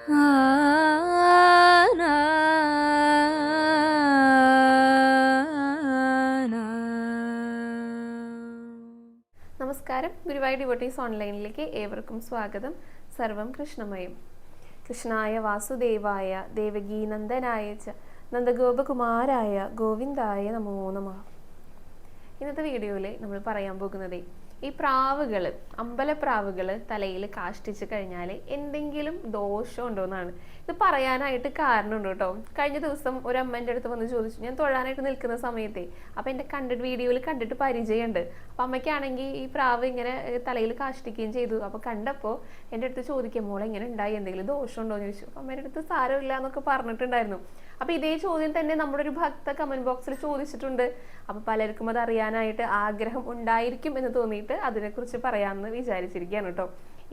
നമസ്കാരം, ഗുരുവായൂർ ഡിവോട്ടീസ് ഓൺലൈനിലേക്ക് ഏവർക്കും സ്വാഗതം. സർവം കൃഷ്ണമയം. കൃഷ്ണായ വാസുദേവായ ദേവകീ നന്ദനായ ച നന്ദഗോപകുമാരായ ഗോവിന്ദായ നമോ നമഃ. ഇന്നത്തെ വീഡിയോയിൽ നമ്മൾ പറയാൻ പോകുന്നത് ഈ പ്രാവുകൾ, അമ്പലപ്രാവുകൾ തലയിൽ കാഷ്ടിച്ച് കഴിഞ്ഞാൽ എന്തെങ്കിലും ദോഷം ഉണ്ടോ എന്നാണ്. ഇത് പറയാനായിട്ട് കാരണമുണ്ട് കേട്ടോ. കഴിഞ്ഞ ദിവസം ഒരു അമ്മേൻ്റെ അടുത്ത് വന്ന് ചോദിച്ചു, ഞാൻ തൊഴാനായിട്ട് നിൽക്കുന്ന സമയത്തെ അപ്പം എൻ്റെ വീഡിയോയിൽ കണ്ടിട്ട് പരിചയമുണ്ട്. അപ്പം അമ്മയ്ക്കാണെങ്കിൽ ഈ പ്രാവ് ഇങ്ങനെ തലയിൽ കാഷ്ടിക്കുകയും ചെയ്തു. അപ്പോൾ കണ്ടപ്പോൾ എൻ്റെ അടുത്ത് ചോദിക്കുക, മോളെ ഇങ്ങനെ ഉണ്ടായി, എന്തെങ്കിലും ദോഷമുണ്ടോ എന്ന് ചോദിച്ചു. അപ്പം അമ്മേൻ്റെ അടുത്ത് സാരമില്ല എന്നൊക്കെ പറഞ്ഞിട്ടുണ്ടായിരുന്നു. അപ്പം ഇതേ ചോദ്യം തന്നെ നമ്മുടെ ഒരു ഭക്ത കമൻറ്റ് ബോക്സിൽ ചോദിച്ചിട്ടുണ്ട്. അപ്പം പലർക്കും അത് അറിയാനായിട്ട് ആഗ്രഹം ഉണ്ടായിരിക്കും എന്ന് തോന്നിയിട്ട് അതിനെക്കുറിച്ച് പറയാമെന്ന് വിചാരിച്ചിരിക്കുകയാണ് കേട്ടോ.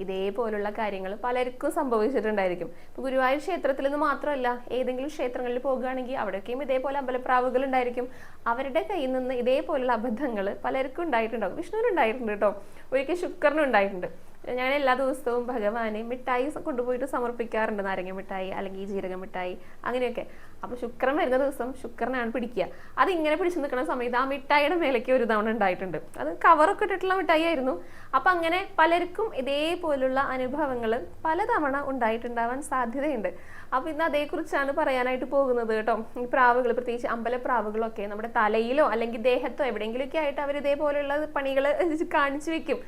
ഇതേപോലുള്ള കാര്യങ്ങൾ പലർക്കും സംഭവിച്ചിട്ടുണ്ടായിരിക്കും. ഇപ്പൊ ഗുരുവായൂർ ക്ഷേത്രത്തിൽ നിന്ന് മാത്രമല്ല, ഏതെങ്കിലും ക്ഷേത്രങ്ങളിൽ പോകുകയാണെങ്കിൽ അവിടെയൊക്കെയും ഇതേപോലെ അമ്പലപ്രാവുകൾ ഉണ്ടായിരിക്കും. അവരുടെ കയ്യിൽ നിന്ന് ഇതേപോലുള്ള അബദ്ധങ്ങൾ പലർക്കും ഉണ്ടായിട്ടുണ്ടാകും. വിഷ്ണുവിനുണ്ടായിട്ടുണ്ട് കേട്ടോ, ഒരിക്കൽ ശുക്രനും ഉണ്ടായിട്ടുണ്ട്. ഞാൻ എല്ലാ ദിവസവും ഭഗവാനെ മിഠായി കൊണ്ടുപോയിട്ട് സമർപ്പിക്കാറുണ്ട്. നാരങ്ങ മിഠായി അല്ലെങ്കിൽ ജീരക മിഠായി അങ്ങനെയൊക്കെ. അപ്പോൾ ശുക്രൻ വരുന്ന ദിവസം ശുക്രനാണ് പിടിക്കുക. അത് ഇങ്ങനെ പിടിച്ചു നിൽക്കുന്ന സമയത്ത് ആ മിഠായിയുടെ മേലേക്ക് ഒരു തവണ ഉണ്ടായിട്ടുണ്ട്. അത് കവറൊക്കെ ഇട്ടിട്ടുള്ള മിഠായി ആയിരുന്നു. അപ്പം അങ്ങനെ പലർക്കും ഇതേപോലുള്ള അനുഭവങ്ങൾ പലതവണ ഉണ്ടായിട്ടുണ്ടാവാൻ സാധ്യതയുണ്ട്. അപ്പം ഇന്ന് അതേക്കുറിച്ചാണ് പറയാനായിട്ട് പോകുന്നത് കേട്ടോ. ഈ പ്രാവുകൾ, പ്രത്യേകിച്ച് അമ്പലപ്രാവുകളൊക്കെ നമ്മുടെ തലയിലോ അല്ലെങ്കിൽ ദേഹത്തോ എവിടെയെങ്കിലുമൊക്കെ ആയിട്ട് അവർ ഇതേപോലെയുള്ള പണികൾ കാണിച്ചു വെക്കും.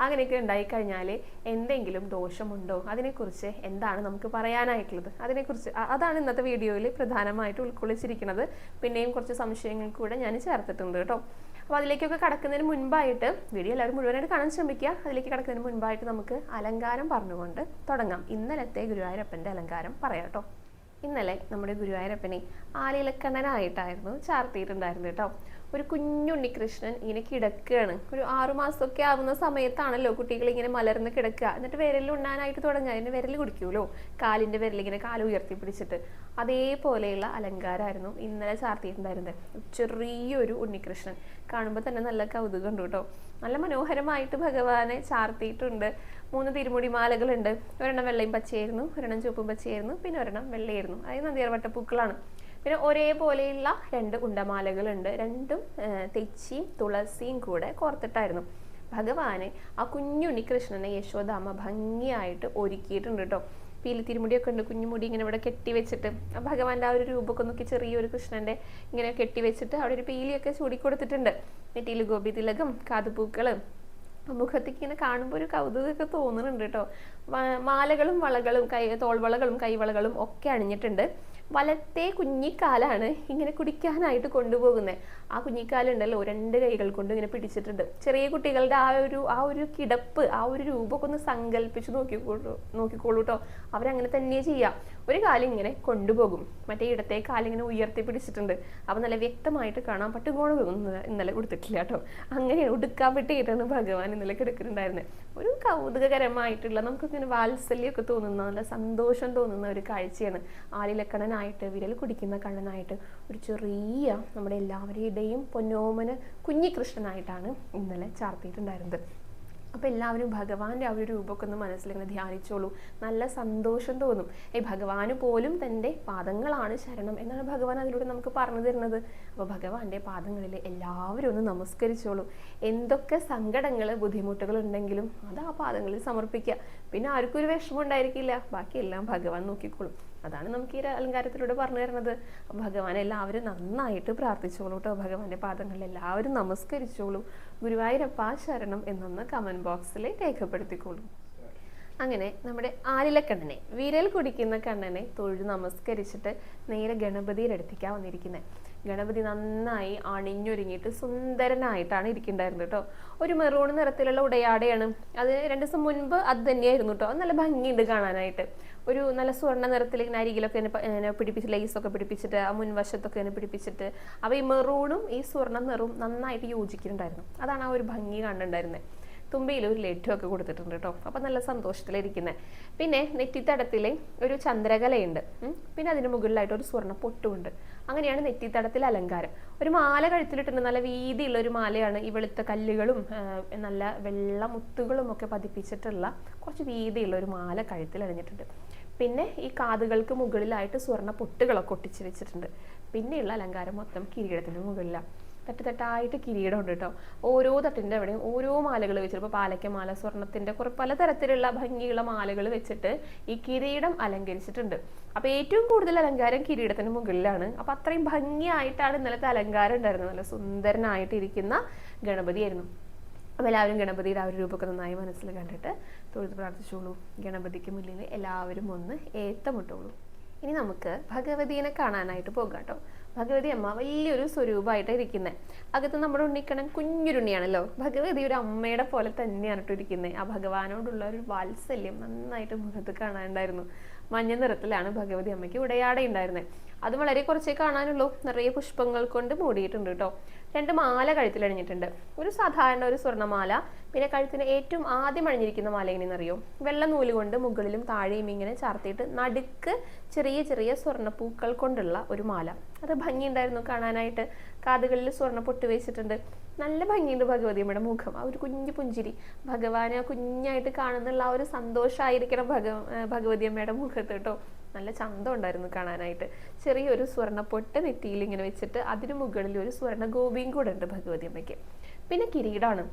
അങ്ങനെയൊക്കെ ഉണ്ടായിക്കഴിഞ്ഞാൽ എന്തെങ്കിലും ദോഷമുണ്ടോ, അതിനെക്കുറിച്ച് എന്താണ് നമുക്ക് പറയാനായിട്ടുള്ളത്, അതിനെക്കുറിച്ച് അതാണ് ഇന്നത്തെ വീഡിയോയിൽ പ്രധാനമായിട്ട് ഉൾക്കൊള്ളിച്ചിരിക്കുന്നത്. പിന്നെയും കുറച്ച് സംശയങ്ങൾ കൂടെ ഞാൻ ചേർത്തിട്ടുണ്ട് കേട്ടോ. അപ്പോൾ അതിലേക്കൊക്കെ കടക്കുന്നതിന് മുൻപായിട്ട് വീഡിയോ എല്ലാവരും മുഴുവനായിട്ട് കാണാൻ ശ്രമിക്കുക. അതിലേക്ക് കടക്കുന്നതിന് മുൻപായിട്ട് നമുക്ക് അലങ്കാരം പറഞ്ഞുകൊണ്ട് തുടങ്ങാം. ഇന്നലത്തെ ഗുരുവായൂരപ്പൻ്റെ അലങ്കാരം പറയാം കേട്ടോ. ഇന്നലെ നമ്മുടെ ഗുരുവായൂരപ്പനെ ആലിലക്കണ്ണനായിട്ടായിരുന്നു ചാർത്തിയിട്ടുണ്ടായിരുന്നു കേട്ടോ. ഒരു കുഞ്ഞുണ്ണികൃഷ്ണൻ ഇങ്ങനെ കിടക്കുകയാണ്. ഒരു 6 മാസമൊക്കെ ആവുന്ന സമയത്താണല്ലോ കുട്ടികൾ ഇങ്ങനെ മലർന്ന് കിടക്കുക. എന്നിട്ട് വിരൽ ഉണ്ണാനായിട്ട് തുടങ്ങുക. അതിന് വിരൽ കുടിക്കുമല്ലോ, കാലിൻ്റെ വിരൽ ഇങ്ങനെ കാല് ഉയർത്തി പിടിച്ചിട്ട്. അതേപോലെയുള്ള അലങ്കാരമായിരുന്നു ഇന്നലെ ചാർത്തിയിട്ടുണ്ടായിരുന്നത്. ചെറിയൊരു ഉണ്ണികൃഷ്ണൻ കാണുമ്പോൾ തന്നെ നല്ല കൗതുകം ഉണ്ട് കേട്ടോ. നല്ല മനോഹരമായിട്ട് ഭഗവാനെ ചാർത്തിയിട്ടുണ്ട്. 3 തിരുമുടി മാലകളുണ്ട്. ഒരെണ്ണം വെള്ളയും പച്ചയായിരുന്നു, ഒരെണ്ണം ചുവപ്പും പച്ചയായിരുന്നു, പിന്നെ ഒരെണ്ണം വെള്ളയായിരുന്നു. അതായത് നന്ദിയാർവട്ടപ്പൂക്കളാണ്. പിന്നെ ഒരേപോലെയുള്ള 2 ഉണ്ടമാലകളുണ്ട്. രണ്ടും തെച്ചിയും തുളസിയും കൂടെ കോർത്തിട്ടായിരുന്നു. ഭഗവാനെ, ആ കുഞ്ഞുണ്ണി കൃഷ്ണനെ യശോദാമ്മ ഭംഗിയായിട്ട് ഒരുക്കിയിട്ടുണ്ട് കേട്ടോ. പീലി തിരുമുടിയൊക്കെ ഉണ്ട്. കുഞ്ഞുമുടി ഇങ്ങനെ ഇവിടെ കെട്ടിവെച്ചിട്ട് ഭഗവാന്റെ ആ ഒരു രൂപമൊക്കെ നോക്കി ചെറിയൊരു കൃഷ്ണന്റെ ഇങ്ങനെ കെട്ടിവെച്ചിട്ട് അവിടെ ഒരു പീലിയൊക്കെ ചൂടിക്കൊടുത്തിട്ടുണ്ട്. നെറ്റിയിൽ ഗോപി തിലകം, കാതുപൂക്കള്, മുഖത്തേക്ക് ഇങ്ങനെ കാണുമ്പോൾ ഒരു കൗതുകമൊക്കെ തോന്നുന്നുണ്ട് കേട്ടോ. മാലകളും വളകളും തോൾവളകളും കൈവളകളും ഒക്കെ അണിഞ്ഞിട്ടുണ്ട്. വലത്തെ കുഞ്ഞിക്കാലാണ് ഇങ്ങനെ കുടിക്കാനായിട്ട് കൊണ്ടുപോകുന്നത്. ആ കുഞ്ഞിക്കാലുണ്ടല്ലോ 2 കൈകൾ കൊണ്ട് ഇങ്ങനെ പിടിച്ചിട്ടുണ്ട്. ചെറിയ കുട്ടികളുടെ ആ ഒരു കിടപ്പ്, ആ ഒരു രൂപമൊക്കെ ഒന്ന് സങ്കല്പിച്ച് നോക്കിക്കോളൂ കേട്ടോ. അവരങ്ങനെ തന്നെ ചെയ്യാം. ഒരു കാലം ഇങ്ങനെ കൊണ്ടുപോകും, മറ്റേ ഇടത്തെ കാലിങ്ങനെ ഉയർത്തി പിടിച്ചിട്ടുണ്ട്. അപ്പം നല്ല വ്യക്തമായിട്ട് കാണാം. പട്ടുകോണം ഇന്നലെ കൊടുത്തിട്ടില്ല കേട്ടോ. അങ്ങനെ ഉടുക്കാൻ പറ്റിയിട്ടാണ് ഭഗവാൻ ഇന്നലെ കിടക്കുന്നുണ്ടായിരുന്നത്. ഒരു കൗതുകകരമായിട്ടുള്ള, നമുക്കിങ്ങനെ വാത്സല്യമൊക്കെ തോന്നുന്ന, നല്ല സന്തോഷം തോന്നുന്ന ഒരു കാഴ്ചയാണ്. ആലിലക്കണ്ണനായിട്ട്, വിരൽ കുടിക്കുന്ന കണ്ണനായിട്ട്, ഒരു ചെറിയ നമ്മുടെ എല്ലാവരുടെയും പൊന്നോമന കുഞ്ഞികൃഷ്ണനായിട്ടാണ് ഇന്നലെ ചാർത്തിയിട്ടുണ്ടായിരുന്നത്. അപ്പോൾ എല്ലാവരും ഭഗവാന്റെ ആ ഒരു രൂപമൊക്കെ ഒന്ന് മനസ്സിലിങ്ങനെ ധ്യാനിച്ചോളൂ. നല്ല സന്തോഷം തോന്നും. ഭഗവാന് പോലും തൻ്റെ പാദങ്ങളാണ് ശരണം എന്നാണ് ഭഗവാൻ അതിലൂടെ നമുക്ക് പറഞ്ഞു തരുന്നത്. അപ്പോൾ ഭഗവാന്റെ പാദങ്ങളിൽ എല്ലാവരും ഒന്ന് നമസ്കരിച്ചോളൂ. എന്തൊക്കെ സങ്കടങ്ങൾ, ബുദ്ധിമുട്ടുകൾ ഉണ്ടെങ്കിലും അത് ആ പാദങ്ങളിൽ സമർപ്പിക്കുക. പിന്നെ ആർക്കും ഒരു വിഷമം ഉണ്ടായിരിക്കില്ല. ബാക്കിയെല്ലാം ഭഗവാൻ നോക്കിക്കോളും. അതാണ് നമുക്ക് ഈ അലങ്കാരത്തിലൂടെ പറഞ്ഞു തരുന്നത്. ഭഗവാനെ എല്ലാവരും നന്നായിട്ട് പ്രാർത്ഥിച്ചോളൂ കേട്ടോ. ഭഗവാന്റെ പാദങ്ങളിൽ എല്ലാവരും നമസ്കരിച്ചോളൂ. ഗുരുവായൂരപ്പ ശരണം എന്നൊന്ന് കമൻറ്റ് ബോക്സിൽ രേഖപ്പെടുത്തിക്കോളൂ. അങ്ങനെ നമ്മുടെ ആലിലക്കണ്ണനെ, വിരൽ കുടിക്കുന്ന കണ്ണനെ തൊഴുത് നമസ്കരിച്ചിട്ട് നേരെ ഗണപതിയുടെ അടുത്തേക്കാണ് വന്നിരിക്കുന്നത്. ഗണപതി നന്നായി അണിഞ്ഞൊരുങ്ങിയിട്ട് സുന്ദരനായിട്ടാണ് ഇരിക്കുന്നുണ്ടായിരുന്നത് കേട്ടോ. ഒരു മെറൂൺ നിറത്തിലുള്ള ഉടയാടയാണ്. അത് 2 ദിവസം മുൻപ് അത് തന്നെയായിരുന്നു കേട്ടോ. അത് നല്ല ഭംഗിയുണ്ട് കാണാനായിട്ട്. ഒരു നല്ല സ്വർണ്ണ നിറത്തിൽ ഇങ്ങനെ അരികിലൊക്കെ ഇങ്ങനെ പിടിപ്പിച്ച് ലേസൊക്കെ പിടിപ്പിച്ചിട്ട് ആ മുൻവശത്തൊക്കെ ഇങ്ങനെ പിടിപ്പിച്ചിട്ട്. അപ്പോൾ ഈ മെറൂണും ഈ സ്വർണ്ണ നിറവും നന്നായിട്ട് യോജിക്കുന്നുണ്ടായിരുന്നു. അതാണ് ആ ഒരു ഭംഗി കാണുന്നുണ്ടായിരുന്നത്. തുമ്പിയിൽ ഒരു ലഡ്ഡുമൊക്കെ കൊടുത്തിട്ടുണ്ട് കേട്ടോ. അപ്പം നല്ല സന്തോഷത്തിലിരിക്കുന്നത്. പിന്നെ നെറ്റിത്തടത്തിൽ ഒരു ചന്ദ്രകലയുണ്ട്. പിന്നെ അതിന് മുകളിലായിട്ട് ഒരു സ്വർണ്ണ പൊട്ടുമുണ്ട്. അങ്ങനെയാണ് നെറ്റിത്തടത്തിൽ അലങ്കാരം. ഒരു മാല കഴുത്തിലിട്ടുണ്ട്. നല്ല വീതിയുള്ള ഒരു മാലയാണ്. ഈ വെളുത്ത കല്ലുകളും നല്ല വെള്ള മുത്തുകളും ഒക്കെ പതിപ്പിച്ചിട്ടുള്ള കുറച്ച് വീതിയുള്ള ഒരു മാല കഴുത്തിൽ അണിഞ്ഞിട്ടുണ്ട്. പിന്നെ ഈ കാതുകൾക്ക് മുകളിലായിട്ട് സ്വർണ്ണ പൊട്ടുകളൊക്കെ ഒട്ടിച്ച് വെച്ചിട്ടുണ്ട്. പിന്നെയുള്ള അലങ്കാരം മൊത്തം കിരീടത്തിന് മുകളിലാണ്. തട്ടായിട്ട് കിരീടം ഉണ്ട് കേട്ടോ. ഓരോ തട്ടിൻ്റെ അവിടെയും ഓരോ മാലകൾ വെച്ചിട്ട്, ഇപ്പോൾ പാലക്കമാല, സ്വർണത്തിൻ്റെ പലതരത്തിലുള്ള ഭംഗിയുള്ള മാലകൾ വെച്ചിട്ട് ഈ കിരീടം അലങ്കരിച്ചിട്ടുണ്ട്. അപ്പോൾ ഏറ്റവും കൂടുതൽ അലങ്കാരം കിരീടത്തിന് മുകളിലാണ്. അപ്പോൾ അത്രയും ഭംഗിയായിട്ടാണ് ഇന്നലത്തെ അലങ്കാരം ഉണ്ടായിരുന്നത്. നല്ല സുന്ദരനായിട്ടിരിക്കുന്ന ഗണപതിയായിരുന്നു. അപ്പോൾ എല്ലാവരും ഗണപതിയുടെ ആ ഒരു രൂപമൊക്കെ നന്നായി മനസ്സിൽ കണ്ടിട്ട് തൊഴുത് പ്രാർത്ഥിച്ചോളൂ. ഗണപതിക്ക് മുന്നിൽ എല്ലാവരും ഒന്ന് ഏത്തമിട്ടോളൂ. ഇനി നമുക്ക് ഭഗവതിയെ കാണാനായിട്ട് പോകാം കേട്ടോ. ഭഗവതി അമ്മ വലിയൊരു സ്വരൂപമായിട്ട് ഇരിക്കുന്നത്. അകത്ത് നമ്മുടെ ഉണ്ണിക്കണ്ണൻ കുഞ്ഞുരുണ്ണിയാണല്ലോ. ഭഗവതി ഒരു അമ്മയുടെ പോലെ തന്നെയാണ് കേട്ടോ ഇരിക്കുന്നത്. ആ ഭഗവാനോടുള്ള ഒരു വാത്സല്യം നന്നായിട്ട് മുഖത്ത് കാണാനുണ്ടായിരുന്നു. മഞ്ഞ നിറത്തിലാണ് ഭഗവതി അമ്മയ്ക്ക് ഉടയാട ഉണ്ടായിരുന്നത്. അത് വളരെ കുറച്ചേ കാണാനുള്ളൂ. നിറയെ പുഷ്പങ്ങൾ കൊണ്ട് മൂടിയിട്ടുണ്ട് കേട്ടോ. 2 മാല കഴുത്തിലണിഞ്ഞിട്ടുണ്ട്. ഒരു സാധാരണ ഒരു സ്വർണ്ണമാല, പിന്നെ കഴുത്തിന് ഏറ്റവും ആദ്യം അണിഞ്ഞിരിക്കുന്ന മാല എങ്ങനെയെന്നറിയോ? വെള്ള നൂല് കൊണ്ട് മുകളിലും താഴെയും ഇങ്ങനെ ചാർത്തിയിട്ട് നടുക്ക് ചെറിയ ചെറിയ സ്വർണ്ണപ്പൂക്കൾ കൊണ്ടുള്ള ഒരു മാല. അത് ഭംഗിയുണ്ടായിരുന്നു കാണാനായിട്ട്. കാതുകളിൽ സ്വർണ്ണ പൊട്ട് വെച്ചിട്ടുണ്ട്. നല്ല ഭംഗിയുണ്ട് ഭഗവതിയമ്മയുടെ മുഖം. ആ ഒരു കുഞ്ഞു പുഞ്ചിരി, ഭഗവാനെ കുഞ്ഞായിട്ട് കാണുന്നുള്ള ആ ഒരു സന്തോഷമായിരിക്കണം ഭഗവതിയമ്മയുടെ മുഖത്ത് കേട്ടോ. നല്ല ചന്തം ഉണ്ടായിരുന്നു കാണാനായിട്ട്. ചെറിയൊരു സ്വർണ്ണപ്പൊട്ട് നെറ്റിയിൽ ഇങ്ങനെ വെച്ചിട്ട് അതിന് മുകളിൽ ഒരു സ്വർണ്ണ ഗോപിയും കൂടെ ഉണ്ട് ഭഗവതി അമ്മയ്ക്ക്. പിന്നെ കിരീടമാണ്.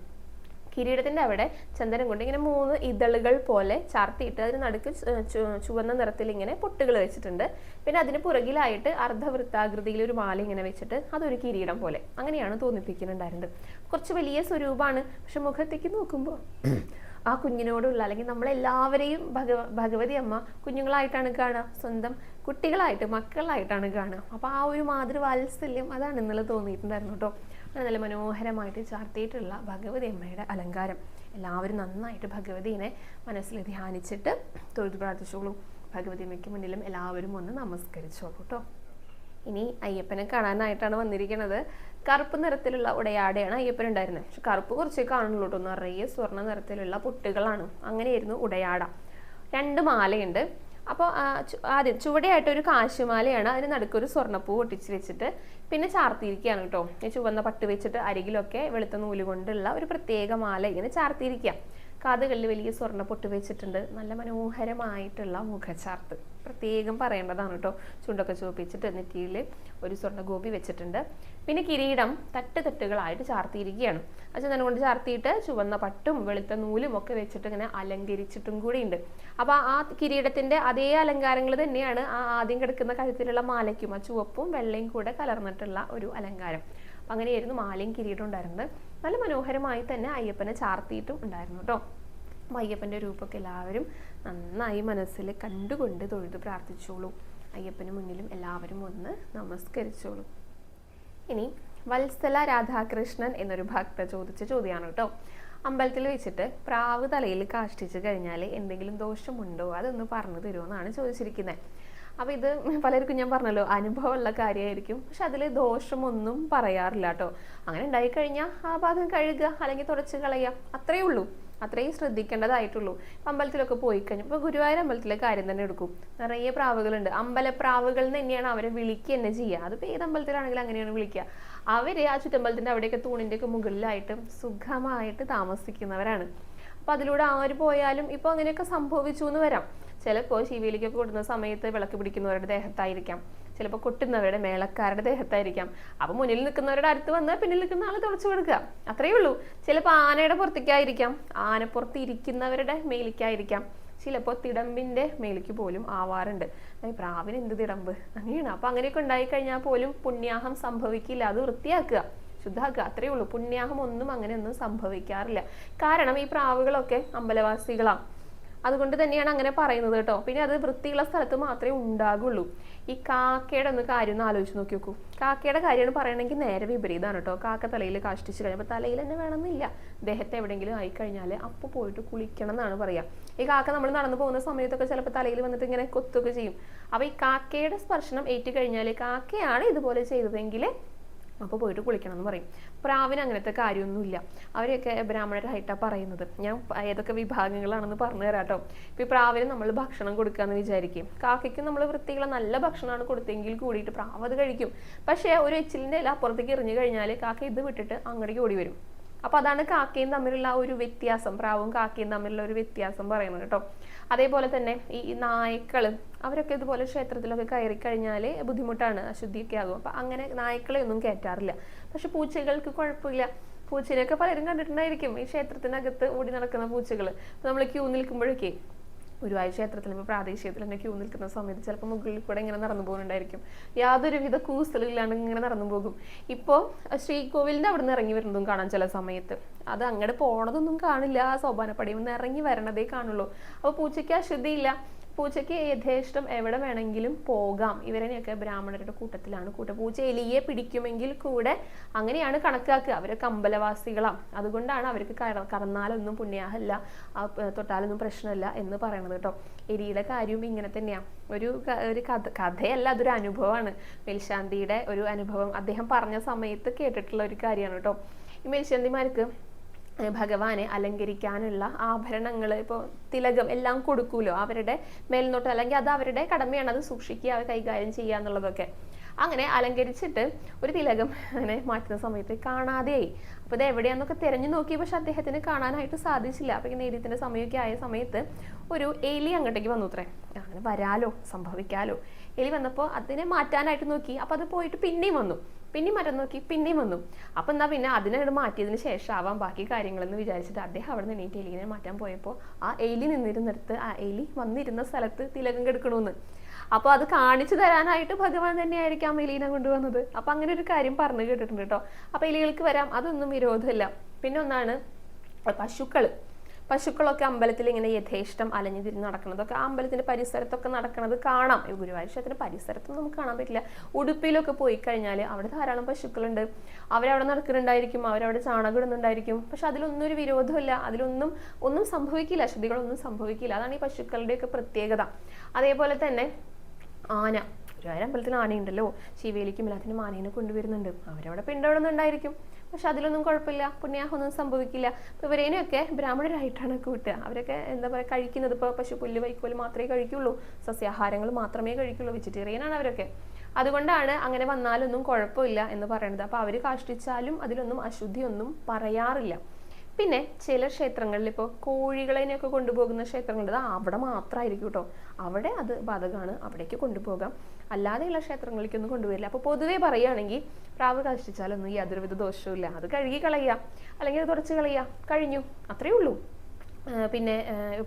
കിരീടത്തിന്റെ അവിടെ ചന്ദനം കൊണ്ട് ഇങ്ങനെ 3 ഇതളുകൾ പോലെ ചാർത്തിയിട്ട് അതിന് നടുക്ക് ചുവന്ന നിറത്തിൽ ഇങ്ങനെ പൊട്ടുകൾ വെച്ചിട്ടുണ്ട്. പിന്നെ അതിന് പുറകിലായിട്ട് അർദ്ധവൃത്താകൃതിയിൽ ഒരു മാല ഇങ്ങനെ വെച്ചിട്ട് അതൊരു കിരീടം പോലെ അങ്ങനെയാണ് തോന്നിപ്പിക്കുന്നുണ്ടായിരുന്നത്. കുറച്ച് വലിയ സ്വരൂപമാണ്. പക്ഷെ മുഖത്തേക്ക് നോക്കുമ്പോൾ ആ കുഞ്ഞിനോടുള്ള, അല്ലെങ്കിൽ നമ്മളെല്ലാവരെയും ഭഗവതി അമ്മ കുഞ്ഞുങ്ങളായിട്ടാണ് കാണുക, സ്വന്തം കുട്ടികളായിട്ട് മക്കളായിട്ടാണ് കാണുക. അപ്പോൾ ആ ഒരു മാതൃവാത്സല്യം അതാണ് ഇന്നലെ തോന്നിയിട്ടുണ്ടായിരുന്നു കേട്ടോ. നല്ല മനോഹരമായിട്ട് ചാർത്തിയിട്ടുള്ള ഭഗവതി അമ്മയുടെ അലങ്കാരം. എല്ലാവരും നന്നായിട്ട് ഭഗവതിനെ മനസ്സിൽ ധ്യാനിച്ചിട്ട് തൊഴുത് പ്രാർത്ഥിച്ചോളൂ. ഭഗവതി അമ്മയ്ക്ക് മുന്നിലും എല്ലാവരും ഒന്ന് നമസ്കരിച്ചോളൂ കേട്ടോ. ഇനി അയ്യപ്പനെ കാണാനായിട്ടാണ് വന്നിരിക്കുന്നത്. കറുപ്പ് നിറത്തിലുള്ള ഉടയാടയാണ് അയ്യപ്പൻ ഉണ്ടായിരുന്നത്. പക്ഷെ കറുപ്പ് കുറച്ചേ കാണുള്ളൂ കേട്ടോ. നിറയെ സ്വർണ്ണ നിറത്തിലുള്ള പൊട്ടുകളാണ്. അങ്ങനെയായിരുന്നു ഉടയാട. 2 മാലയുണ്ട്. അപ്പോൾ ആദ്യം ചുവടെയായിട്ട് ഒരു കാശുമാലയാണ്. അതിന് നടുക്കൊരു സ്വർണ്ണപ്പൂ ഒട്ടിച്ച് വെച്ചിട്ട് പിന്നെ ചാർത്തിയിരിക്കുകയാണ് കേട്ടോ. ഈ ചുവന്ന പട്ട് വെച്ചിട്ട് അരികിലൊക്കെ വെളുത്ത നൂല് കൊണ്ടുള്ള ഒരു പ്രത്യേക മാല ഇങ്ങനെ ചാർത്തിയിരിക്കുക. കാതുകളിൽ വലിയ സ്വർണ്ണ പൊട്ട് വെച്ചിട്ടുണ്ട്. നല്ല മനോഹരമായിട്ടുള്ള മുഖചാർത്ത് പ്രത്യേകം പറയേണ്ടതാണ് കേട്ടോ. ചുണ്ടൊക്കെ ചുവപ്പിച്ചിട്ട് നെറ്റിയിൽ ഒരു സ്വർണ്ണ ഗോപി വെച്ചിട്ടുണ്ട്. പിന്നെ കിരീടം തട്ടുകളായിട്ട് ചാർത്തിയിരിക്കുകയാണ്. ചന്ദനം കൊണ്ട് ചാർത്തിയിട്ട് ചുവന്ന പട്ടും വെളുത്ത നൂലും ഒക്കെ വെച്ചിട്ട് ഇങ്ങനെ അലങ്കരിച്ചിട്ടും കൂടി ഉണ്ട്. അപ്പോൾ ആ കിരീടത്തിന്റെ അതേ അലങ്കാരങ്ങൾ തന്നെയാണ് ആ ആദ്യം കിടക്കുന്ന കഴുത്തിലുള്ള മാലയ്ക്കും. ആ ചുവപ്പും വെള്ളയും കൂടെ കലർന്നിട്ടുള്ള ഒരു അലങ്കാരം. അപ്പം അങ്ങനെയായിരുന്നു മാലയും കിരീടം ഉണ്ടായിരുന്നത്. നല്ല മനോഹരമായി തന്നെ അയ്യപ്പനെ ചാർത്തിയിട്ടും ഉണ്ടായിരുന്നു കേട്ടോ. അപ്പം അയ്യപ്പൻ്റെ രൂപമൊക്കെ എല്ലാവരും നന്നായി മനസ്സിൽ കണ്ടുകൊണ്ട് തൊഴുത് പ്രാർത്ഥിച്ചോളൂ. അയ്യപ്പന് മുന്നിലും എല്ലാവരും ഒന്ന് നമസ്കരിച്ചോളൂ. ഇനി വത്സല രാധാകൃഷ്ണൻ എന്നൊരു ഭക്ത ചോദിച്ച ചോദ്യമാണ് കേട്ടോ. അമ്പലത്തിൽ വെച്ചിട്ട് പ്രാവ് തലയിൽ കാഷ്ടിച്ച് കഴിഞ്ഞാൽ എന്തെങ്കിലും ദോഷമുണ്ടോ, അതൊന്ന് പറഞ്ഞു തരുമോ ചോദിച്ചിരിക്കുന്നത്. അപ്പോൾ ഇത് പലർക്കും ഞാൻ പറഞ്ഞല്ലോ അനുഭവമുള്ള കാര്യമായിരിക്കും. പക്ഷെ അതിൽ ദോഷമൊന്നും പറയാറില്ല കേട്ടോ. അങ്ങനെ ഉണ്ടായിക്കഴിഞ്ഞാൽ ആ ഭാഗം കഴുകുക അല്ലെങ്കിൽ തുടച്ച് കളയുക, അത്രയേ ഉള്ളൂ. അത്രയും ശ്രദ്ധിക്കേണ്ടതായിട്ടുള്ളൂ. അമ്പലത്തിലൊക്കെ പോയി കഴിഞ്ഞാൽ ഇപ്പോൾ ഗുരുവായൂർ അമ്പലത്തിലെ കാര്യം തന്നെ എടുക്കും. നിറയെ പ്രാവുകളുണ്ട്. അമ്പലപ്രാവുകൾ തന്നെയാണ് അവരെ വിളിക്കുക തന്നെ ചെയ്യുക. അതിപ്പോൾ ഏത് അമ്പലത്തിലാണെങ്കിലും അങ്ങനെയാണ് വിളിക്കുക. അവർ ആ ചുറ്റമ്പലത്തിൻ്റെ അവിടെയൊക്കെ തൂണിൻ്റെയൊക്കെ മുകളിലായിട്ട് സുഖമായിട്ട് താമസിക്കുന്നവരാണ്. അപ്പോൾ അതിലൂടെ ആര് പോയാലും ഇപ്പോൾ അങ്ങനെയൊക്കെ സംഭവിച്ചു എന്ന് വരാം. ചിലപ്പോൾ ശിവേലിക്കൊക്കെ കൊടുക്കുന്ന സമയത്ത് വിളക്ക് പിടിക്കുന്നവരുടെ ദേഹത്തായിരിക്കാം, ചിലപ്പോൾ കൊട്ടുന്നവരുടെ മേളക്കാരുടെ ദേഹത്തായിരിക്കാം. അപ്പോൾ മുന്നിൽ നിൽക്കുന്നവരുടെ അടുത്ത് വന്ന് പിന്നിൽ നിൽക്കുന്ന ആൾ തുളച്ചു കൊടുക്കുക, അത്രയേ ഉള്ളൂ. ചിലപ്പോൾ ആനയുടെ പുറത്തേക്കായിരിക്കാം, ആനപ്പുറത്ത് ഇരിക്കുന്നവരുടെ മേലിക്കായിരിക്കാം, ചിലപ്പോൾ തിടമ്പിൻ്റെ മേലിക്ക് പോലും ആവാറുണ്ട്. പ്രാവിന് എന്ത് തിടമ്പ്, അങ്ങനെയാണ്. അപ്പോൾ അങ്ങനെയൊക്കെ ഉണ്ടായിക്കഴിഞ്ഞാൽ പോലും പുണ്യാഹം സംഭവിക്കില്ല. അത് വൃത്തിയാക്കുക, ശുദ്ധാക്കുക, അത്രയേ ഉള്ളൂ. പുണ്യാഹം ഒന്നും അങ്ങനെയൊന്നും സംഭവിക്കാറില്ല. കാരണം ഈ പ്രാവുകളൊക്കെ അമ്പലവാസികളാണ്. അതുകൊണ്ട് തന്നെയാണ് അങ്ങനെ പറയുന്നത് കേട്ടോ. പിന്നെ അത് വൃത്തിയുള്ള സ്ഥലത്ത് മാത്രമേ ഉണ്ടാകുള്ളൂ. ഈ കാക്കയുടെ ഒന്ന് കാര്യം ഒന്ന് ആലോചിച്ച് നോക്കി നോക്കൂ. കാക്കയുടെ കാര്യമാണ് പറയണമെങ്കിൽ നേരെ വിപരീതമാണ് കേട്ടോ. കാക്ക തലയിൽ കാഷ്ടിച്ച് കഴിഞ്ഞപ്പോൾ തലയിൽ തന്നെ വേണമെന്നില്ല, ദേഹത്തെ എവിടെയെങ്കിലും ആയിക്കഴിഞ്ഞാൽ അപ്പോൾ പോയിട്ട് കുളിക്കണം എന്നാണ് പറയുക. ഈ കാക്ക നമ്മൾ നടന്നു പോകുന്ന സമയത്തൊക്കെ ചിലപ്പോൾ തലയിൽ വന്നിട്ട് ഇങ്ങനെ കൊത്തൊക്കെ ചെയ്യും. അപ്പോൾ ഈ കാക്കയുടെ സ്പർശനം ഏറ്റുകഴിഞ്ഞാൽ കാക്കയാണ് ഇതുപോലെ ചെയ്തതെങ്കിൽ അപ്പോൾ പോയിട്ട് കുളിക്കണം എന്ന് പറയും. പ്രാവിന് അങ്ങനത്തെ കാര്യമൊന്നുമില്ല. അവരെയൊക്കെ ബ്രാഹ്മണരായിട്ടാണ് പറയുന്നത്. ഞാൻ ഏതൊക്കെ വിഭാഗങ്ങളാണെന്ന് പറഞ്ഞു തരാം കേട്ടോ. ഇപ്പോൾ ഈ പ്രാവിന് നമ്മൾ ഭക്ഷണം കൊടുക്കാമെന്ന് വിചാരിക്കും. കാക്കയ്ക്ക് നമ്മൾ വൃത്തിയുള്ള നല്ല ഭക്ഷണമാണ് കൊടുത്തെങ്കിൽ കൂടിയിട്ട് പ്രാവ് അത് കഴിക്കും. പക്ഷേ ഒരു എച്ചിലിൻ്റെ ഇല അപ്പുറത്തേക്ക് എറിഞ്ഞു കഴിഞ്ഞാൽ കാക്ക ഇത് വിട്ടിട്ട് അങ്ങോട്ടേക്ക് ഓടി വരും. അപ്പോൾ അതാണ് കാക്കയും തമ്മിലുള്ള ഒരു വ്യത്യാസം, പ്രാവും കാക്കയും തമ്മിലുള്ള ഒരു വ്യത്യാസം പറയുന്നത് കേട്ടോ. അതേപോലെ തന്നെ ഈ നായ്ക്കള് അവരൊക്കെ ഇതുപോലെ ക്ഷേത്രത്തിലൊക്കെ കയറി കഴിഞ്ഞാൽ ബുദ്ധിമുട്ടാണ്, അശുദ്ധിയൊക്കെ ആകും. അപ്പം അങ്ങനെ നായ്ക്കളെ ഒന്നും കയറ്റാറില്ല. പക്ഷെ പൂച്ചകൾക്ക് കുഴപ്പമില്ല. പൂച്ചനെയൊക്കെ പലരും കണ്ടിട്ടുണ്ടായിരിക്കും, ഈ ക്ഷേത്രത്തിനകത്ത് ഓടി നടക്കുന്ന പൂച്ചകൾ. നമ്മൾ ക്യൂ നിൽക്കുമ്പോഴൊക്കെ ഗുരുവായൂർ ക്ഷേത്രത്തിൽ ഇപ്പോൾ പ്രാദേശികത്തിൽ തന്നെ ക്യൂ നിൽക്കുന്ന സമയത്ത് ചിലപ്പോൾ മുകളിൽ കൂടെ ഇങ്ങനെ നടന്നു പോകുന്നുണ്ടായിരിക്കും. യാതൊരുവിധ കൂസലില്ലാണ്ട് ഇങ്ങനെ നടന്നു പോകും. ഇപ്പോൾ ശ്രീകോവിലിൻ്റെ അവിടെ നിന്ന് ഇറങ്ങി വരുന്നതും കാണാം ചില സമയത്ത്. അത് അങ്ങോട്ട് പോണതൊന്നും കാണില്ല, ആ സോപാനപ്പടിയിൽ നിന്ന് ഇറങ്ങി വരണതേ കാണുള്ളൂ. അപ്പോൾ പൂച്ചയ്ക്ക് അശുദ്ധിയില്ല, പൂച്ചയ്ക്ക് യഥേഷ്ടം എവിടെ വേണമെങ്കിലും പോകാം. ഇവരെയൊക്കെ ബ്രാഹ്മണരുടെ കൂട്ടത്തിലാണ് പൂച്ച എലിയെ പിടിക്കുമെങ്കിൽ കൂടെ അങ്ങനെയാണ് കണക്കാക്കുക. അവരൊക്കെ അമ്പലവാസികളാണ്, അതുകൊണ്ടാണ് അവർക്ക് കടന്നാലൊന്നും പുണ്യാഹല്ല, തൊട്ടാലൊന്നും പ്രശ്നമല്ല എന്ന് പറയുന്നത് കേട്ടോ. എലിയുടെ കാര്യവും ഇങ്ങനെ തന്നെയാണ്. ഒരു കഥയല്ല, അതൊരു അനുഭവമാണ്. മേൽശാന്തിയുടെ ഒരു അനുഭവം അദ്ദേഹം പറഞ്ഞ സമയത്ത് കേട്ടിട്ടുള്ള ഒരു കാര്യമാണ് കേട്ടോ. ഈ മേൽശാന്തിമാർക്ക് ഭഗവാനെ അലങ്കരിക്കാനുള്ള ആഭരണങ്ങൾ, ഇപ്പോൾ തിലകം എല്ലാം കൊടുക്കൂലോ അവരുടെ മേൽനോട്ട്, അല്ലെങ്കിൽ അത് അവരുടെ കടമയാണ്, അത് സൂക്ഷിക്കുക, കൈകാര്യം ചെയ്യുക എന്നുള്ളതൊക്കെ. അങ്ങനെ അലങ്കരിച്ചിട്ട് ഒരു തിലകം അങ്ങനെ മാറ്റുന്ന സമയത്ത് കാണാതെയായി. അപ്പോൾ ഇത് എവിടെയാണെന്നൊക്കെ തിരഞ്ഞു നോക്കി, പക്ഷെ അദ്ദേഹത്തിന് കാണാനായിട്ട് സാധിച്ചില്ല. അപ്പോൾ ഈ നേര്യത്തിൻ്റെ സമയമൊക്കെ ആയ സമയത്ത് ഒരു എലി അങ്ങോട്ടേക്ക് വന്നു അത്രേ. അങ്ങനെ വരാലോ, സംഭവിക്കാലോ. എലി വന്നപ്പോൾ അതിനെ മാറ്റാനായിട്ട് നോക്കി, അപ്പോൾ അത് പോയിട്ട് പിന്നെയും വന്നു, പിന്നെയും മരം നോക്കി, പിന്നെയും വന്നു. അപ്പം എന്നാൽ പിന്നെ അതിനോട് മാറ്റിയതിന് ശേഷം ആവാം ബാക്കി കാര്യങ്ങളെന്ന് വിചാരിച്ചിട്ട് അദ്ദേഹം അവിടെ നിന്ന് എണീറ്റ് എലിനെ മാറ്റാൻ പോയപ്പോൾ ആ എലി നിന്നിരുന്നിടത്ത് ആ എലി വന്നിരുന്ന സ്ഥലത്ത് തിലകം കെടുക്കണമെന്ന്. അപ്പോൾ അത് കാണിച്ചു തരാനായിട്ട് ഭഗവാൻ തന്നെയായിരിക്കാം എലീനെ കൊണ്ടുവന്നത്. അപ്പം അങ്ങനെ ഒരു കാര്യം പറഞ്ഞു കേട്ടിട്ടുണ്ട് കേട്ടോ. അപ്പോൾ എലികൾക്ക് വരാം, അതൊന്നും വിരോധമില്ല. പിന്നെ ഒന്നാണ് പശുക്കളൊക്കെ അമ്പലത്തിൽ ഇങ്ങനെ യഥേഷ്ടം അലഞ്ഞു തിരിഞ്ഞ് നടക്കുന്നതൊക്കെ ആ അമ്പലത്തിന്റെ പരിസരത്തൊക്കെ നടക്കുന്നത് കാണാം. ഗുരുവായൂർ ക്ഷേത്രത്തിന്റെ പരിസരത്തൊന്നും നമുക്ക് കാണാൻ പറ്റില്ല. ഉടുപ്പിയിലൊക്കെ പോയി കഴിഞ്ഞാൽ അവിടെ ധാരാളം പശുക്കളുണ്ട്, അവരവിടെ നടക്കുന്നുണ്ടായിരിക്കും, അവരവിടെ ചാണകം ഇടുന്നുണ്ടായിരിക്കും. പക്ഷെ അതിലൊന്നും ഒരു വിരോധമില്ല, ഒന്നും സംഭവിക്കില്ല, അശുദ്ധികളൊന്നും സംഭവിക്കില്ല. അതാണ് ഈ പശുക്കളുടെയൊക്കെ പ്രത്യേകത. അതേപോലെ തന്നെ ആന, ഗുരുവായൂർ അമ്പലത്തിൽ ആനയുണ്ടല്ലോ, ശിവേലിക്കും എല്ലാത്തിനും ആനേനെ കൊണ്ടുവരുന്നുണ്ട്. അവരവിടെ പിന്തുടരുന്നുണ്ടായിരിക്കും, പക്ഷെ അതിലൊന്നും കുഴപ്പമില്ല, പുണ്യാഹമൊന്നും സംഭവിക്കില്ല. ഇപ്പോൾ ഇവരേനെയൊക്കെ ബ്രാഹ്മണരായിട്ടാണ് കൂട്ടുക. അവരൊക്കെ എന്താ പറയുക, കഴിക്കുന്നത് ഇപ്പോൾ പശു പുല്ല് വൈക്കോല് മാത്രമേ കഴിക്കുള്ളൂ, സസ്യാഹാരങ്ങൾ മാത്രമേ കഴിക്കുള്ളൂ, വെജിറ്റേറിയനാണ് അവരൊക്കെ. അതുകൊണ്ടാണ് അങ്ങനെ വന്നാലൊന്നും കുഴപ്പമില്ല എന്ന് പറയുന്നത്. അപ്പോൾ അവർ കാഷ്ടിച്ചാലും അതിലൊന്നും അശുദ്ധിയൊന്നും പറയാറില്ല. പിന്നെ ചില ക്ഷേത്രങ്ങളിൽ ഇപ്പോൾ കോഴികളെയൊക്കെ കൊണ്ടുപോകുന്ന ക്ഷേത്രങ്ങളുണ്ട്, അവിടെ മാത്രമായിരിക്കും കേട്ടോ, അവിടെ അത് ബാധകമാണ്, അവിടേക്ക് കൊണ്ടുപോകാം. അല്ലാതെയുള്ള ക്ഷേത്രങ്ങളിലേക്കൊന്നും കൊണ്ടുവരില്ല. അപ്പോൾ പൊതുവേ പറയുകയാണെങ്കിൽ പ്രാവ് കാഷ്ടിച്ചാലൊന്നും യാതൊരുവിധ ദോഷവും, അത് കഴുകി കളയുക അല്ലെങ്കിൽ തുടച്ച് കളയുക, കഴിഞ്ഞു, അത്രയേ ഉള്ളൂ. പിന്നെ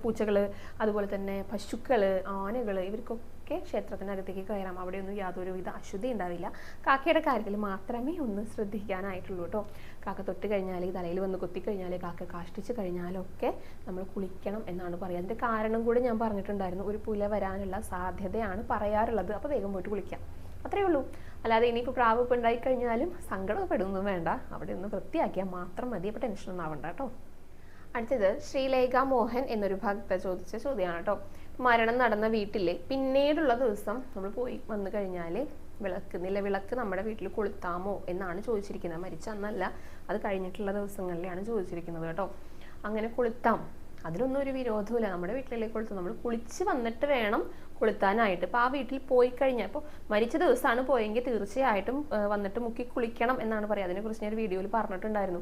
പൂച്ചകൾ, അതുപോലെ തന്നെ പശുക്കൾ, ആനകൾ, ഇവർക്കൊക്കെ ക്ഷേത്രത്തിനകത്തേക്ക് കയറാം. അവിടെയൊന്നും യാതൊരുവിധ അശുദ്ധി ഉണ്ടാവില്ല. കാക്കയുടെ കാര്യത്തിൽ മാത്രമേ ഒന്ന് ശ്രദ്ധിക്കാനായിട്ടുള്ളൂ കേട്ടോ. കാക്ക തൊട്ട് കഴിഞ്ഞാൽ, തലയിൽ വന്ന് കൊത്തിക്കഴിഞ്ഞാൽ, കാക്ക കാഷ്ടിച്ച് കഴിഞ്ഞാലൊക്കെ നമ്മൾ കുളിക്കണം എന്നാണ് പറയുക. അതിൻ്റെ കാരണം കൂടെ ഞാൻ പറഞ്ഞിട്ടുണ്ടായിരുന്നു, ഒരു പുല വരാനുള്ള സാധ്യതയാണ് പറയാറുള്ളത്. അപ്പോൾ വേഗം പോയിട്ട് കുളിക്കാം, അത്രയേ ഉള്ളൂ. അല്ലാതെ ഇനിയിപ്പോൾ പ്രാവ് ഇപ്പോൾ ഉണ്ടായിക്കഴിഞ്ഞാലും സങ്കടപ്പെടുന്നൊന്നും വേണ്ട, അവിടെ ഒന്ന് വൃത്തിയാക്കിയാൽ മാത്രം മതി. അപ്പോൾ ടെൻഷനൊന്നും ആവണ്ട കേട്ടോ. അടുത്തത് ശ്രീലേഖ മോഹൻ എന്നൊരു ഭക്ത ചോദിച്ച ചോദ്യമാണ് കേട്ടോ. മരണം നടന്ന വീട്ടിലെ പിന്നീടുള്ള ദിവസം നമ്മൾ പോയി വന്നു കഴിഞ്ഞാൽ നിലവിളക്ക് നമ്മുടെ വീട്ടിൽ കൊളുത്താമോ എന്നാണ് ചോദിച്ചിരിക്കുന്നത്. മരിച്ച അന്നല്ല, അത് കഴിഞ്ഞിട്ടുള്ള ദിവസങ്ങളിലാണ് ചോദിച്ചിരിക്കുന്നത് കേട്ടോ. അങ്ങനെ കൊളുത്താം, അതിലൊന്നും ഒരു വിരോധമില്ല. നമ്മുടെ വീട്ടിലേക്ക് കൊളുത്താം, നമ്മൾ കുളിച്ച് വന്നിട്ട് വേണം കൊളുത്താനായിട്ട്. ഇപ്പോൾ ആ വീട്ടിൽ പോയി കഴിഞ്ഞാൽ, ഇപ്പോൾ മരിച്ച ദിവസമാണ് പോയെങ്കിൽ തീർച്ചയായിട്ടും വന്നിട്ട് മുക്കി കുളിക്കണം എന്നാണ് പറയുക. അതിനെക്കുറിച്ച് ഞാൻ ഒരു വീഡിയോയിൽ പറഞ്ഞിട്ടുണ്ടായിരുന്നു.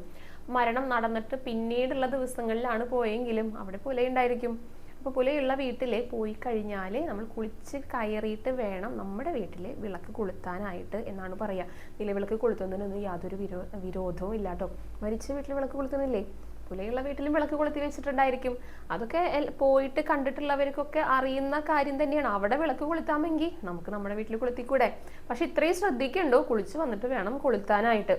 മരണം നടന്നിട്ട് പിന്നീടുള്ള ദിവസങ്ങളിലാണ് പോയെങ്കിലും അവിടെ പുലയുണ്ടായിരിക്കും. അപ്പോൾ പുലയുള്ള വീട്ടിൽ പോയി കഴിഞ്ഞാൽ നമ്മൾ കുളിച്ച് കയറിയിട്ട് വേണം നമ്മുടെ വീട്ടിൽ വിളക്ക് കൊളുത്താനായിട്ട് എന്നാണ് പറയുക. നിലവിളക്ക് കൊളുത്തുന്നതിനൊന്നും യാതൊരു വിരോധവും ഇല്ല കേട്ടോ. മരിച്ച വീട്ടിൽ വിളക്ക് കൊളുത്തുന്നില്ലേ, പുലയുള്ള വീട്ടിലും വിളക്ക് കൊളുത്തി വെച്ചിട്ടുണ്ടായിരിക്കും. അതൊക്കെ പോയിട്ട് കണ്ടിട്ടുള്ളവർക്കൊക്കെ അറിയുന്ന കാര്യം തന്നെയാണ്. അവിടെ വിളക്ക് കൊളുത്താമെങ്കിൽ നമുക്ക് നമ്മുടെ വീട്ടിൽ കൊളുത്തിക്കൂടെ. പക്ഷെ ഇത്രയും ശ്രദ്ധിക്കണ്ടോ, കുളിച്ച് വന്നിട്ട് വേണം കൊളുത്താനായിട്ട്.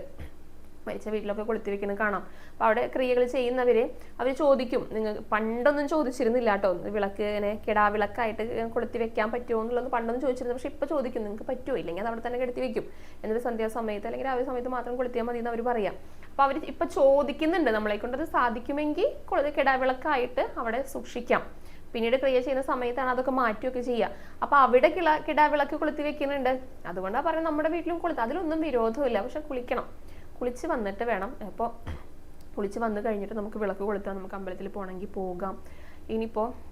മരിച്ച വീട്ടിലൊക്കെ കൊളുത്തി വെക്കുന്നത് കാണാം. അപ്പോൾ അവിടെ ക്രിയകൾ ചെയ്യുന്നവർ അവർ ചോദിക്കും, നിങ്ങൾ പണ്ടൊന്നും ചോദിച്ചിരുന്നില്ല കേട്ടോ, വിളക്ക് ഇങ്ങനെ കിടാവിളക്കായിട്ട് കൊളുത്തി വെക്കാൻ പറ്റുമോ എന്നുള്ളത് പണ്ടൊന്നും ചോദിച്ചിരുന്നു. പക്ഷെ ഇപ്പോൾ ചോദിക്കും, നിങ്ങൾക്ക് പറ്റുമോ, ഇല്ലെങ്കിൽ അത് അവിടെ തന്നെ കെടുത്തി വെക്കും, എന്നിട്ട് സന്ധ്യാസമയത്ത് അല്ലെങ്കിൽ രാവിലെ സമയത്ത് മാത്രം കൊളുത്തിയാൽ മതി എന്ന് അവർ പറയാം. അപ്പോൾ അവർ ഇപ്പം ചോദിക്കുന്നുണ്ട്, നമ്മളെ കൊണ്ടത് സാധിക്കുമെങ്കിൽ കിടാവിളക്കായിട്ട് അവിടെ സൂക്ഷിക്കാം. പിന്നീട് ക്രിയ ചെയ്യുന്ന സമയത്താണ് അതൊക്കെ മാറ്റുകയൊക്കെ ചെയ്യുക. അപ്പോൾ അവിടെ കിടാവിളക്ക് കൊളുത്തി വെക്കുന്നുണ്ട്. അതുകൊണ്ടാണ് പറയുന്നത് നമ്മുടെ വീട്ടിലും കൊളുത്ത്, അതിലൊന്നും വിരോധമില്ല. പക്ഷെ കുളിക്കണം, കുളിച്ച് വന്നിട്ട് വേണം. അപ്പോൾ കുളിച്ച് വന്നു കഴിഞ്ഞിട്ട് നമുക്ക് വിളക്ക് കൊളുത്താം, നമുക്ക് അമ്പലത്തിൽ പോകണമെങ്കിൽ പോകാം.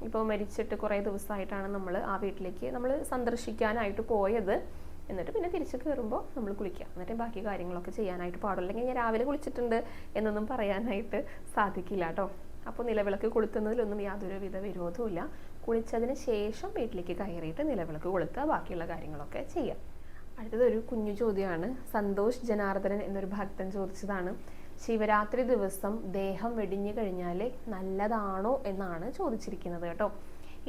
ഇപ്പോൾ മരിച്ചിട്ട് കുറേ ദിവസമായിട്ടാണ് നമ്മൾ ആ വീട്ടിലേക്ക് നമ്മൾ സന്ദർശിക്കാനായിട്ട് പോയത്. എന്നിട്ട് പിന്നെ തിരിച്ച് കയറുമ്പോൾ നമ്മൾ കുളിക്കുക, എന്നിട്ട് ബാക്കി കാര്യങ്ങളൊക്കെ ചെയ്യാനായിട്ട് പാടുള്ളൂ. അല്ലെങ്കിൽ ഞാൻ രാവിലെ കുളിച്ചിട്ടുണ്ട് എന്നൊന്നും പറയാനായിട്ട് സാധിക്കില്ല കേട്ടോ. അപ്പോൾ നിലവിളക്ക് കൊളുത്തുന്നതിലൊന്നും യാതൊരുവിധ വിരോധവും ഇല്ല. കുളിച്ചതിന് ശേഷം വീട്ടിലേക്ക് കയറിയിട്ട് നിലവിളക്ക് കൊളുത്തുക, ബാക്കിയുള്ള കാര്യങ്ങളൊക്കെ ചെയ്യാം. അടുത്തതൊരു കുഞ്ഞു ചോദ്യമാണ്. സന്തോഷ് ജനാർദ്ദനൻ എന്നൊരു ഭക്തൻ ചോദിച്ചതാണ്. ശിവരാത്രി ദിവസം ദേഹം വെടിഞ്ഞു കഴിഞ്ഞാൽ നല്ലതാണോ എന്നാണ് ചോദിച്ചിരിക്കുന്നത് കേട്ടോ.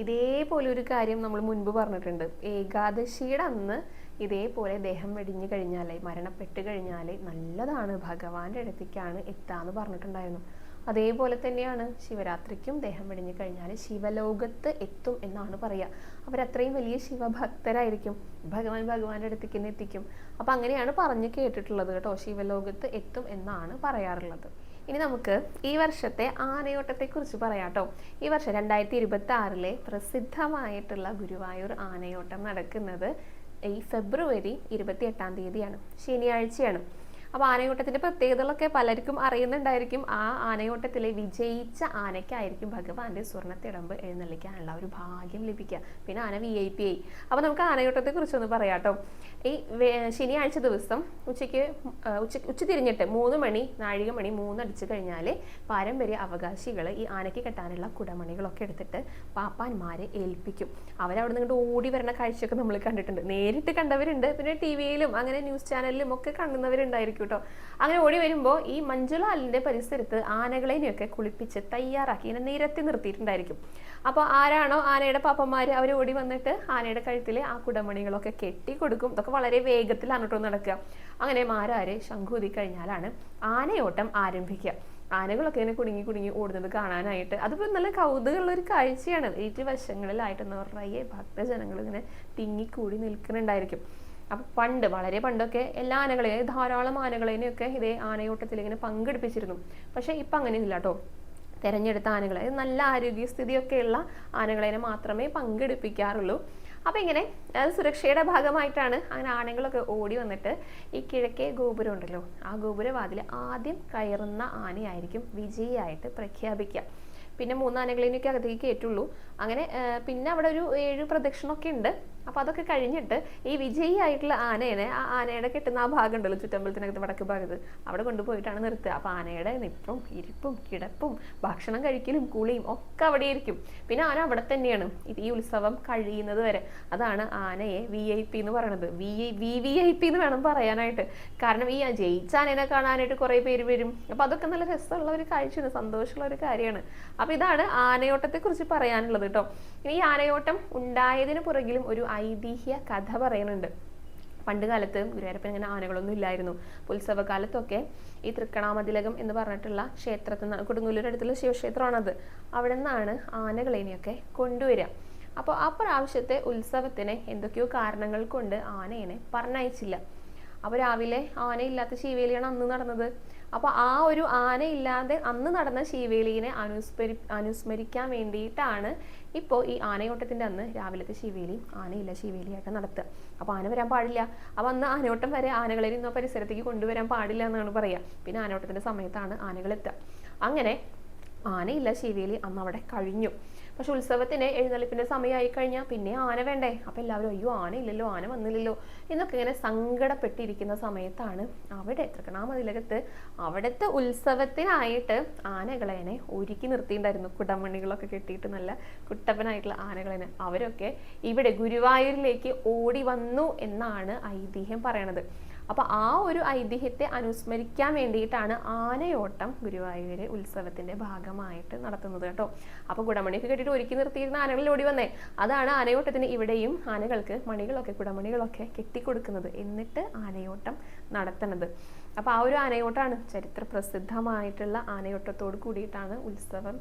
ഇതേപോലെ ഒരു കാര്യം നമ്മൾ മുൻപ് പറഞ്ഞിട്ടുണ്ട്. ഏകാദശിയുടെ അന്ന് ഇതേപോലെ ദേഹം വെടിഞ്ഞു കഴിഞ്ഞാൽ, മരണപ്പെട്ട് കഴിഞ്ഞാൽ നല്ലതാണ്, ഭഗവാന്റെ അടുത്തേക്കാണ് എത്താന്ന് പറഞ്ഞിട്ടുണ്ടായിരുന്നു. അതേപോലെ തന്നെയാണ് ശിവരാത്രിക്കും ദേഹം വെടിഞ്ഞു കഴിഞ്ഞാൽ ശിവലോകത്ത് എത്തും എന്നാണ് പറയുക. അവരത്രയും വലിയ ശിവഭക്തരായിരിക്കും, ഭഗവാന്റെ അടുത്തേക്ക് തന്നെ എത്തിക്കും. അപ്പം അങ്ങനെയാണ് പറഞ്ഞു കേട്ടിട്ടുള്ളത് കേട്ടോ. ശിവലോകത്ത് എത്തും എന്നാണ് പറയാറുള്ളത്. ഇനി നമുക്ക് ഈ വർഷത്തെ ആനയോട്ടത്തെക്കുറിച്ച് പറയാം കേട്ടോ. ഈ വർഷം 2026 പ്രസിദ്ധമായിട്ടുള്ള ഗുരുവായൂർ ആനയോട്ടം നടക്കുന്നത് ഈ ഫെബ്രുവരി 28 ശനിയാഴ്ചയാണ്. അപ്പോൾ ആനയോട്ടത്തിൻ്റെ പ്രത്യേകതകളൊക്കെ പലർക്കും അറിയുന്നുണ്ടായിരിക്കും. ആ ആനയോട്ടത്തിൽ വിജയിച്ച ആനയ്ക്കായിരിക്കും ഭഗവാന്റെ സ്വർണ്ണത്തിടമ്പ് എഴുന്നള്ളിക്കാനുള്ള ഒരു ഭാഗ്യം ലഭിക്കുക. പിന്നെ ആന VIP ആയി. അപ്പോൾ നമുക്ക് ആനയോട്ടത്തെക്കുറിച്ചൊന്ന് പറയാം കേട്ടോ. ഈ ശനിയാഴ്ച ദിവസം ഉച്ച തിരിഞ്ഞിട്ട് 3 മണി 3 അടിച്ചു കഴിഞ്ഞാൽ പാരമ്പര്യ അവകാശികൾ ഈ ആനയ്ക്ക് കെട്ടാനുള്ള കുടമണികളൊക്കെ എടുത്തിട്ട് പാപ്പാന്മാരെ ഏൽപ്പിക്കും. അവരവിടെ നിന്ന് ഓടി വരുന്ന കാഴ്ചയൊക്കെ നമ്മൾ കണ്ടിട്ടുണ്ട്. നേരിട്ട് കണ്ടവരുണ്ട്, പിന്നെ TV-യിലും അങ്ങനെ ന്യൂസ് ചാനലിലും ഒക്കെ കാണുന്നവരുണ്ടായിരിക്കും കേട്ടോ. അങ്ങനെ ഓടി വരുമ്പോൾ ഈ മഞ്ജുലാലിന്റെ പരിസരത്ത് ആനകളെയൊക്കെ കുളിപ്പിച്ച് തയ്യാറാക്കി ഇങ്ങനെ നിരത്തി നിർത്തിയിട്ടുണ്ടായിരിക്കും. അപ്പോൾ ആരാണോ ആനയുടെ പാപ്പന്മാർ, അവർ ഓടി വന്നിട്ട് ആനയുടെ കഴുത്തിൽ ആ കുടമണികളൊക്കെ കെട്ടി കൊടുക്കും. ഇതൊക്കെ വളരെ വേഗത്തിലാണ് കേട്ടോ നടക്കുക. അങ്ങനെ മാരാര് ശംഖൂതി കഴിഞ്ഞാലാണ് ആനയോട്ടം ആരംഭിക്കുക. ആനകളൊക്കെ ഇങ്ങനെ കുടുങ്ങി ഓടുന്നത് കാണാനായിട്ട് അതിപ്പോൾ നല്ല കൗതുകമുള്ള ഒരു കാഴ്ചയാണ്. ഇരുവശങ്ങളിലായിട്ട് നിറയെ ഭക്തജനങ്ങൾ ഇങ്ങനെ തിങ്ങിക്കൂടി നിൽക്കുന്നുണ്ടായിരിക്കും. അപ്പം വളരെ പണ്ടൊക്കെ എല്ലാ ആനകളെയും, ധാരാളം ആനകളെയൊക്കെ ഇതേ ആനയോട്ടത്തിൽ ഇങ്ങനെ പങ്കെടുപ്പിച്ചിരുന്നു. പക്ഷെ ഇപ്പം അങ്ങനെ ഇല്ല കേട്ടോ. തിരഞ്ഞെടുത്ത ആനകളെ, നല്ല ആരോഗ്യസ്ഥിതിയൊക്കെയുള്ള ആനകളെ മാത്രമേ പങ്കെടുപ്പിക്കാറുള്ളൂ. അപ്പം ഇങ്ങനെ സുരക്ഷയുടെ ഭാഗമായിട്ടാണ് അങ്ങനെ ആനകളൊക്കെ ഓടി വന്നിട്ട് ഈ കിഴക്കേ ഗോപുരം ഉണ്ടല്ലോ, ആ ഗോപുരവാതിൽ ആദ്യം കയറുന്ന ആനയായിരിക്കും വിജയിയായിട്ട് പ്രഖ്യാപിക്കുക. പിന്നെ 3 ആനകളെയൊക്കെ അകത്തേക്ക് കയറ്റുള്ളൂ. അങ്ങനെ പിന്നെ അവിടെ ഒരു 7 പ്രദക്ഷിണമൊക്കെ ഉണ്ട്. അപ്പം അതൊക്കെ കഴിഞ്ഞിട്ട് ഈ വിജയിയായിട്ടുള്ള ആനേനെ ആ ആനയുടെ കെട്ടുന്ന ആ ഭാഗം ഉണ്ടല്ലോ, ചുറ്റമ്പലത്തിനകത്ത് വടക്ക് ഭാഗത്ത്, അവിടെ കൊണ്ടുപോയിട്ടാണ് നിർത്തുക. അപ്പം ആനയുടെ നിപ്പും ഇരിപ്പും കിടപ്പും ഭക്ഷണം കഴിക്കലും കുളിയും ഒക്കെ അവിടെ ആയിരിക്കും. പിന്നെ ആന അവിടെ തന്നെയാണ് ഈ ഉത്സവം കഴിയുന്നത് വരെ. അതാണ് ആനയെ VIP എന്ന് പറയുന്നത്. VVIP എന്ന് വേണം പറയാനായിട്ട്. കാരണം ഈ ജയിച്ച ആനേനെ കാണാനായിട്ട് കുറേ പേര് വരും. അപ്പം അതൊക്കെ നല്ല രസമുള്ള ഒരു കാഴ്ചയാണ്, സന്തോഷമുള്ള ഒരു കാര്യമാണ്. അപ്പം ഇതാണ് ആനയോട്ടത്തെ കുറിച്ച് പറയാനുള്ളത് കേട്ടോ. ഇനി ഈ ആനയോട്ടം ഉണ്ടായതിന് പുറകിലും ഒരു ഐതിഹ്യ കഥ പറയുന്നുണ്ട്. പണ്ട് കാലത്ത് ഗുരുവായൂരപ്പൻ ഇങ്ങനെ ആനകളൊന്നും ഇല്ലായിരുന്നു. ഉത്സവകാലത്തൊക്കെ ഈ തൃക്കണാമതിലകം എന്ന് പറഞ്ഞിട്ടുള്ള ക്ഷേത്രത്തിൽ നിന്ന്, കൊടുങ്ങല്ലൂരടുത്തുള്ള ശിവക്ഷേത്രമാണത്, അവിടെ നിന്നാണ് ആനകളെയൊക്കെ കൊണ്ടുവരിക. അപ്പോൾ ആ പ്രാവശ്യത്തെ ഉത്സവത്തിന് എന്തൊക്കെയോ കാരണങ്ങൾ കൊണ്ട് ആനയെ പറഞ്ഞയച്ചില്ല. അപ്പോൾ രാവിലെ ആനയില്ലാത്ത ശീവേലിയാണ് അന്ന് നടന്നത്. അപ്പോൾ ആ ഒരു ആനയില്ലാതെ അന്ന് നടന്ന ശീവേലിനെ അനുസ്മരിക്കാൻ വേണ്ടിയിട്ടാണ് ഇപ്പോൾ ഈ ആനയോട്ടത്തിൻ്റെ അന്ന് രാവിലത്തെ ശീവേലി ആനയില്ല ശീവേലിയായിട്ട് നടത്തുക. അപ്പോൾ ആന വരാൻ പാടില്ല. അപ്പോൾ അന്ന് ആനയോട്ടം വരെ ആനകളെ ഇന്ന് പരിസരത്തേക്ക് കൊണ്ടുവരാൻ പാടില്ല എന്നാണ് പറയുക. പിന്നെ ആനയോട്ടത്തിൻ്റെ സമയത്താണ് ആനകൾ എത്തുക. അങ്ങനെ ആനയില്ല ശീവേലി അന്ന് അവിടെ കഴിഞ്ഞു. പക്ഷെ ഉത്സവത്തിന് എഴുന്നള്ളിപ്പിൻ്റെ സമയമായി കഴിഞ്ഞാൽ പിന്നെ ആന വേണ്ടേ. അപ്പം എല്ലാവരും അയ്യോ ആനയില്ലല്ലോ, ആന വന്നില്ലല്ലോ എന്നൊക്കെ ഇങ്ങനെ സങ്കടപ്പെട്ടിരിക്കുന്ന സമയത്താണ് അവിടെ തൃക്കണാമതിലകത്ത് അവിടുത്തെ ഉത്സവത്തിനായിട്ട് ആനകളെ ഒരുക്കി നിർത്തിയിട്ടുണ്ടായിരുന്നു. കുടമണികളൊക്കെ കെട്ടിയിട്ട് നല്ല കുട്ടപ്പനായിട്ടുള്ള ആനകളെ അവരൊക്കെ ഇവിടെ ഗുരുവായൂരിലേക്ക് ഓടി വന്നു എന്നാണ് ഐതിഹ്യം പറയണത്. അപ്പോൾ ആ ഒരു ഐതിഹ്യത്തെ അനുസ്മരിക്കാൻ വേണ്ടിയിട്ടാണ് ആനയോട്ടം ഗുരുവായൂർ ഉത്സവത്തിന്റെ ഭാഗമായിട്ട് നടത്തുന്നത് കേട്ടോ. അപ്പോൾ കുടമണിയൊക്കെ കെട്ടിയിട്ട് ഒരുക്കി നിർത്തിയിരുന്ന ആനകളിൽ ഓടി വന്നേ, അതാണ് ആനയോട്ടത്തിന് ഇവിടെയും ആനകൾക്ക് മണികളൊക്കെ കുടമണികളൊക്കെ കെട്ടിക്കൊടുക്കുന്നത്, എന്നിട്ട് ആനയോട്ടം നടത്തുന്നത്. അപ്പോൾ ആ ഒരു ആനയോട്ടാണ് ചരിത്ര പ്രസിദ്ധമായിട്ടുള്ള ആനയോട്ടത്തോട് കൂടിയിട്ടാണ് ഉത്സവം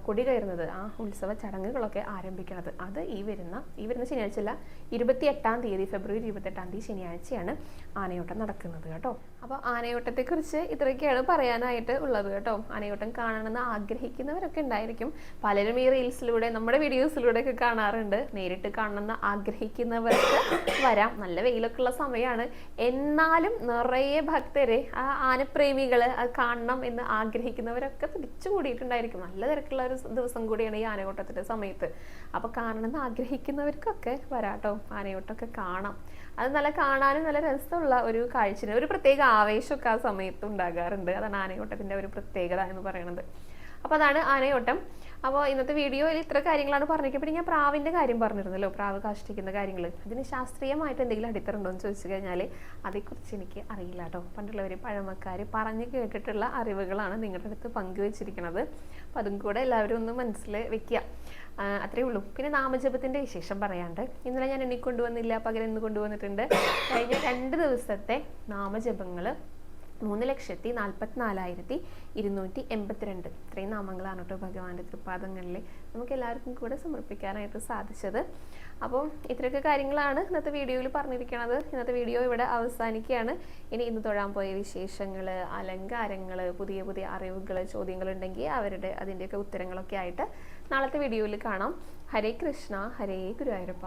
കൊടി കയറുന്നത്. ആ ഉത്സവ ചടങ്ങുകളൊക്കെ ആരംഭിക്കുന്നത്. അത് ഈ വരുന്ന ശനിയാഴ്ചയല്ല, 28 ഫെബ്രുവരി 28 ശനിയാഴ്ചയാണ് ആനയോട്ടം നടക്കുന്നത് കേട്ടോ. അപ്പോൾ ആനയോട്ടത്തെക്കുറിച്ച് ഇത്രയൊക്കെയാണ് പറയാനായിട്ട് ഉള്ളത് കേട്ടോ. ആനയോട്ടം കാണണമെന്ന് ആഗ്രഹിക്കുന്നവരൊക്കെ ഉണ്ടായിരിക്കും. പലരും ഈ റീൽസിലൂടെ നമ്മുടെ വീഡിയോസിലൂടെ ഒക്കെ കാണാറുണ്ട്. നേരിട്ട് കാണണമെന്ന് ആഗ്രഹിക്കുന്നവർക്ക് വരാം. നല്ല വെയിലൊക്കെ ഉള്ള സമയമാണ്. എന്നാലും നിറയെ ഭക്തരെ, ആ ആനപ്രേമികൾ കാണണം എന്ന് ആഗ്രഹിക്കുന്നവരൊക്കെ തിരിച്ചു കൂടിയിട്ടുണ്ടായിരിക്കും. നല്ല തിരക്കുള്ള ഒരു ദിവസം കൂടിയാണ് ഈ ആനയോട്ടത്തിന്റെ സമയത്ത്. അപ്പോൾ കാണണമെന്ന് ആഗ്രഹിക്കുന്നവർക്കൊക്കെ വരാട്ടോ, ആനയോട്ടമൊക്കെ കാണാം. അത് നല്ല കാണാനും നല്ല രസമുള്ള ഒരു കാഴ്ചയാണ്. ഒരു പ്രത്യേക ആവേശമൊക്കെ ആ സമയത്ത് ഉണ്ടാകാറുണ്ട്. അതാണ് ആനയോട്ടത്തിന്റെ ഒരു പ്രത്യേകത എന്ന് പറയുന്നത്. അപ്പോൾ അതാണ് ആനയോട്ടം. അപ്പോൾ ഇന്നത്തെ വീഡിയോയിൽ ഇത്ര കാര്യങ്ങളാണ് പറഞ്ഞിരിക്കുന്നത്. പിന്നെ ഞാൻ പ്രാവിൻ്റെ കാര്യം പറഞ്ഞിരുന്നല്ലോ, പ്രാവ് കാഷ്ടിക്കുന്ന കാര്യങ്ങൾ. അതിന് ശാസ്ത്രീയമായിട്ട് എന്തെങ്കിലും അടിത്തറുണ്ടോ എന്ന് ചോദിച്ചു കഴിഞ്ഞാൽ അതേക്കുറിച്ച് എനിക്ക് അറിയില്ല കേട്ടോ. പണ്ടുള്ളവർ പഴമക്കാർ പറഞ്ഞു കേട്ടിട്ടുള്ള അറിവുകളാണ് നിങ്ങളുടെ അടുത്ത് പങ്കുവെച്ചിരിക്കുന്നത്. അപ്പോൾ അതും കൂടെ എല്ലാവരും ഒന്ന് മനസ്സിൽ വെക്കുക. അത്രയേ ഉള്ളൂ. പിന്നെ നാമജപത്തിൻ്റെ വിശേഷം പറയാണ്ട്, ഇന്നലെ ഞാൻ എണ്ണിക്കൊണ്ടുവന്നില്ല, പകരം ഇന്ന് കൊണ്ടുവന്നിട്ടുണ്ട്. കഴിഞ്ഞ 2 ദിവസത്തെ നാമജപങ്ങൾ 3,44,282. ഇത്രയും നാമങ്ങളാണ് കേട്ടോ ഭഗവാന്റെ തൃപ്പാദങ്ങളിൽ നമുക്ക് എല്ലാവർക്കും കൂടെ സമർപ്പിക്കാനായിട്ട് സാധിച്ചത്. അപ്പോൾ ഇത്രയൊക്കെ കാര്യങ്ങളാണ് ഇന്നത്തെ വീഡിയോയിൽ പറഞ്ഞിരിക്കുന്നത്. ഇന്നത്തെ വീഡിയോ ഇവിടെ അവസാനിക്കുകയാണ്. ഇന്ന് തൊഴാൻ പോയ വിശേഷങ്ങൾ, അലങ്കാരങ്ങൾ, പുതിയ പുതിയ അറിവുകൾ, ചോദ്യങ്ങളുണ്ടെങ്കിൽ അതിൻ്റെയൊക്കെ ഉത്തരങ്ങളൊക്കെ ആയിട്ട് നാളത്തെ വീഡിയോയിൽ കാണാം. ഹരേ കൃഷ്ണ, ഹരേ ഗുരുവായൂരപ്പ.